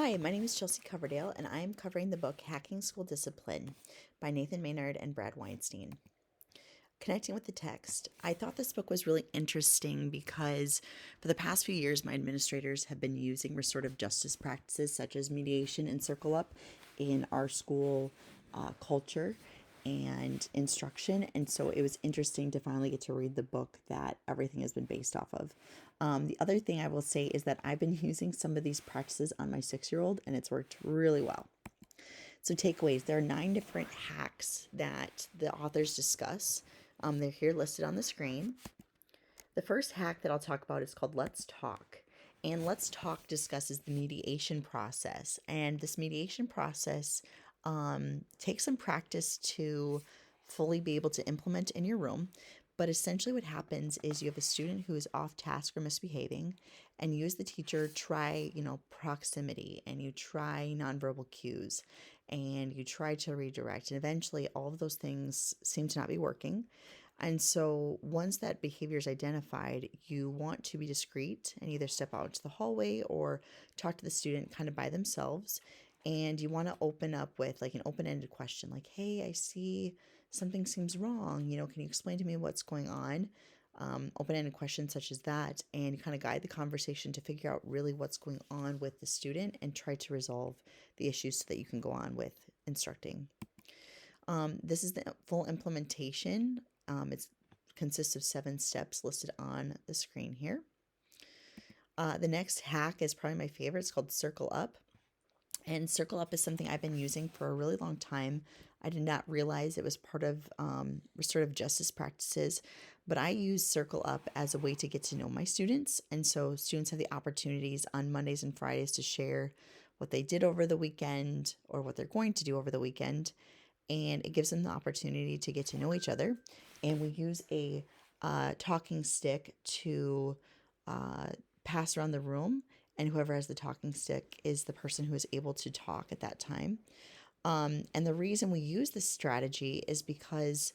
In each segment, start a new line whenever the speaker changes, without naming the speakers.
Hi, my name is Chelsey Coverdale, and I am covering the book Hacking School Discipline by Nathan Maynard and Brad Weinstein. Connecting with the text, I thought this book was really interesting because for the past few years, my administrators have been using restorative justice practices such as mediation and circle up in our school culture and instruction. And so it was interesting to finally get to read the book that everything has been based off of. The other thing I will say is that I've been using some of these practices on my 6-year-old, and it's worked really well. So, takeaways, there are 9 different hacks that the authors discuss. They're here listed on the screen. The first hack that I'll talk about is called Let's Talk. And Let's Talk discusses the mediation process. And this mediation process takes some practice to fully be able to implement in your room. But essentially, what happens is you have a student who is off task or misbehaving, and you, as the teacher, try, proximity, and you try nonverbal cues, and you try to redirect. And eventually, all of those things seem to not be working. And so, once that behavior is identified, you want to be discreet and either step out into the hallway or talk to the student kind of by themselves. And you want to open up with like an open ended question, like, hey, I see something seems wrong. Can you explain to me what's going on? Open ended questions such as that. And you kind of guide the conversation to figure out really what's going on with the student and try to resolve the issues so that you can go on with instructing. This is the full implementation. It consists of 7 steps listed on the screen here. The next hack is probably my favorite. It's called Circle Up. And Circle Up is something I've been using for a really long time. I did not realize it was part of restorative justice practices, but I use Circle Up as a way to get to know my students. And so students have the opportunities on Mondays and Fridays to share what they did over the weekend or what they're going to do over the weekend. And it gives them the opportunity to get to know each other. And we use a talking stick to pass around the room, and whoever has the talking stick is the person who is able to talk at that time. And the reason we use this strategy is because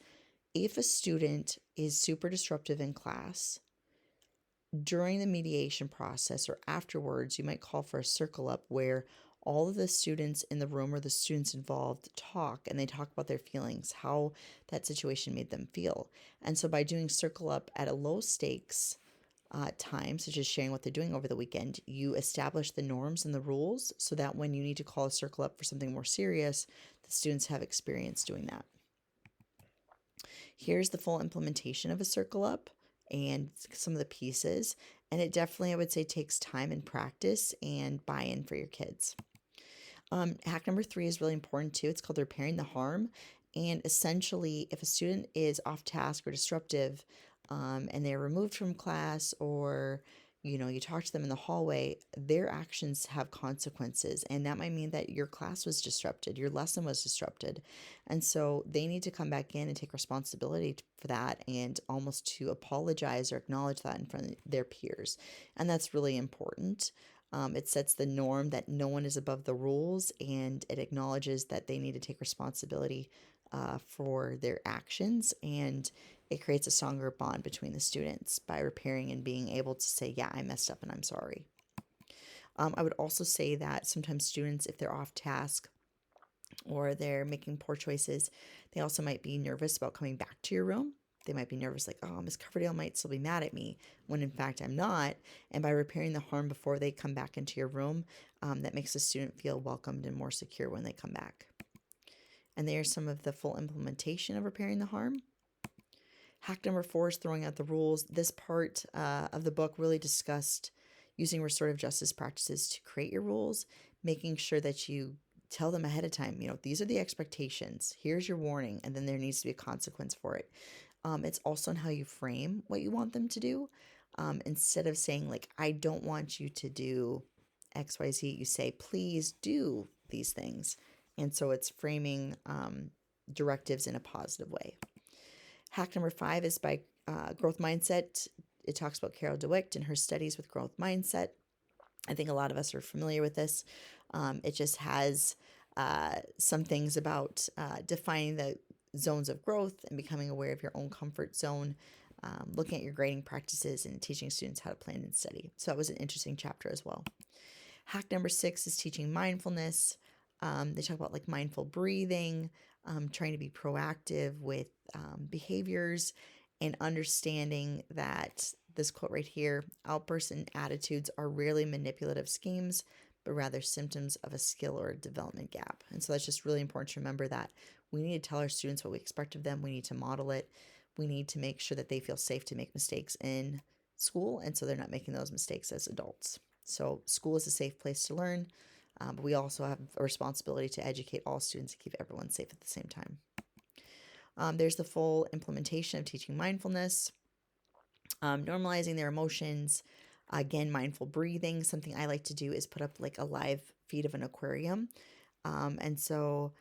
if a student is super disruptive in class, during the mediation process or afterwards, you might call for a circle up where all of the students in the room or the students involved talk, and they talk about their feelings, how that situation made them feel. And so by doing circle up at a low stakes time, such as sharing what they're doing over the weekend, you establish the norms and the rules so that when you need to call a circle up for something more serious, the students have experience doing that. Here's the full implementation of a circle up and some of the pieces. And it definitely, I would say, takes time and practice and buy-in for your kids. Hack number 3 is really important too. It's called repairing the harm. And essentially, if a student is off task or disruptive, and they're removed from class, or you talk to them in the hallway, their actions have consequences, and that might mean that your class was disrupted, your lesson was disrupted, and so they need to come back in and take responsibility for that, and almost to apologize or acknowledge that in front of their peers. And that's really important. It sets the norm that no one is above the rules, and it acknowledges that they need to take responsibility for their actions, and it creates a stronger bond between the students by repairing and being able to say, yeah, I messed up and I'm sorry. I would also say that sometimes students, if they're off task or they're making poor choices, they also might be nervous about coming back to your room. They might be nervous, like, oh, Miss Coverdale might still be mad at me, when in fact I'm not. And by repairing the harm before they come back into your room, that makes the student feel welcomed and more secure when they come back. And there's some of the full implementation of repairing the harm. Hack number 4 is throwing out the rules. This part of the book really discussed using restorative justice practices to create your rules, making sure that you tell them ahead of time, these are the expectations, here's your warning, and then there needs to be a consequence for it. It's also in how you frame what you want them to do. Instead of saying, like, I don't want you to do XYZ, you say, please do these things. And so it's framing directives in a positive way. Hack number 5 is by growth mindset. It talks about Carol DeWitt and her studies with growth mindset. I think a lot of us are familiar with this. It just has some things about defining the zones of growth and becoming aware of your own comfort zone, looking at your grading practices and teaching students how to plan and study. So that was an interesting chapter as well. Hack number 6 is teaching mindfulness. They talk about like mindful breathing, trying to be proactive with behaviors, and understanding that this quote right here, outbursts and attitudes are rarely manipulative schemes, but rather symptoms of a skill or a development gap. And so that's just really important to remember that we need to tell our students what we expect of them. We need to model it. We need to make sure that they feel safe to make mistakes in school, and so they're not making those mistakes as adults. So school is a safe place to learn, but we also have a responsibility to educate all students and keep everyone safe at the same time. There's the full implementation of teaching mindfulness, normalizing their emotions. Again, mindful breathing. Something I like to do is put up like a live feed of an aquarium. And so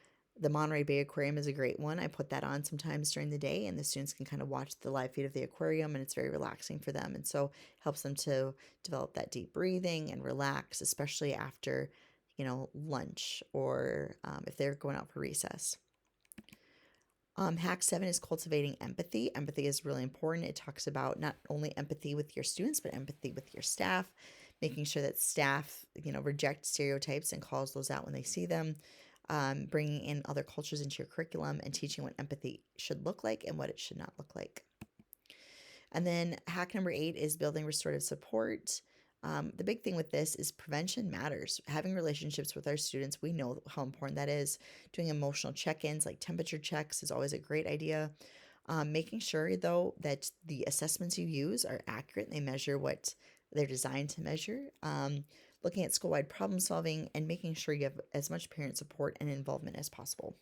the Monterey Bay Aquarium is a great one. I put that on sometimes during the day, and the students can kind of watch the live feed of the aquarium, and it's very relaxing for them. And so helps them to develop that deep breathing and relax, especially after, lunch or if they're going out for recess. Hack 7 is cultivating empathy. Empathy is really important. It talks about not only empathy with your students, but empathy with your staff, making sure that staff, reject stereotypes and calls those out when they see them, bringing in other cultures into your curriculum and teaching what empathy should look like and what it should not look like. And then hack number 8 is building restorative support. The big thing with this is prevention matters. Having relationships with our students, we know how important that is. Doing emotional check-ins like temperature checks is always a great idea. Making sure, though, that the assessments you use are accurate and they measure what they're designed to measure. Looking at school-wide problem solving and making sure you have as much parent support and involvement as possible.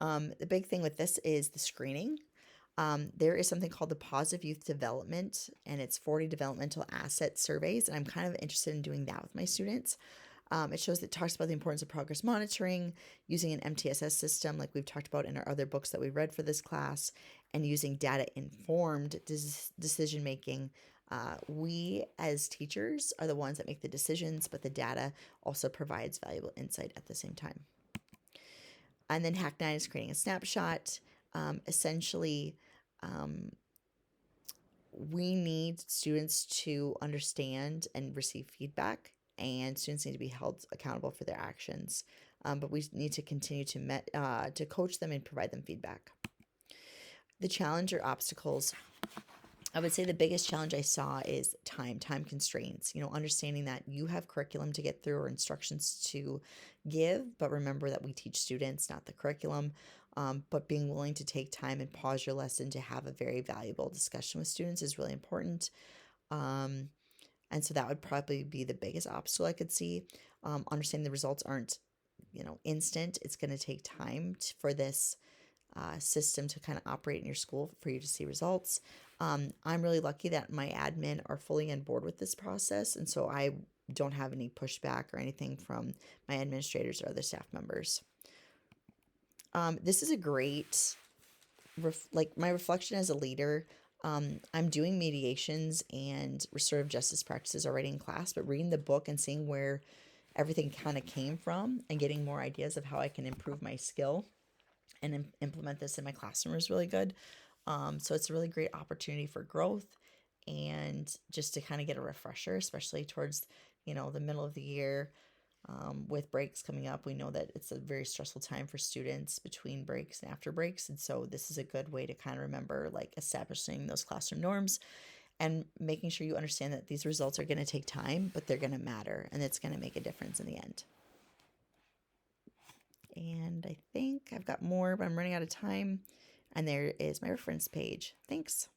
The big thing with this is the screening. There is something called the Positive Youth Development, and it's 40 developmental asset surveys, and I'm kind of interested in doing that with my students. It talks about the importance of progress monitoring, using an MTSS system like we've talked about in our other books that we read for this class, and using data-informed decision making. We as teachers are the ones that make the decisions, but the data also provides valuable insight at the same time. And then Hack 9 is creating a snapshot. Essentially, we need students to understand and receive feedback, and students need to be held accountable for their actions. But we need to continue to coach them and provide them feedback. The challenge or obstacles. I would say the biggest challenge I saw is time constraints, understanding that you have curriculum to get through or instructions to give, but remember that we teach students, not the curriculum, but being willing to take time and pause your lesson to have a very valuable discussion with students is really important. And so that would probably be the biggest obstacle I could see. Understanding the results aren't, instant. It's going to take time for this system to kind of operate in your school for you to see results. I'm really lucky that my admin are fully on board with this process, and so I don't have any pushback or anything from my administrators or other staff members. This is a great, my reflection as a leader. I'm doing mediations and restorative justice practices already in class, but reading the book and seeing where everything kind of came from and getting more ideas of how I can improve my skill and implement this in my classroom is really good. So it's a really great opportunity for growth and just to kind of get a refresher, especially towards, the middle of the year. With breaks coming up, we know that it's a very stressful time for students between breaks and after breaks. And so this is a good way to kind of remember like establishing those classroom norms and making sure you understand that these results are going to take time, but they're going to matter and it's going to make a difference in the end. And I think I've got more, but I'm running out of time. And there is my reference page. Thanks.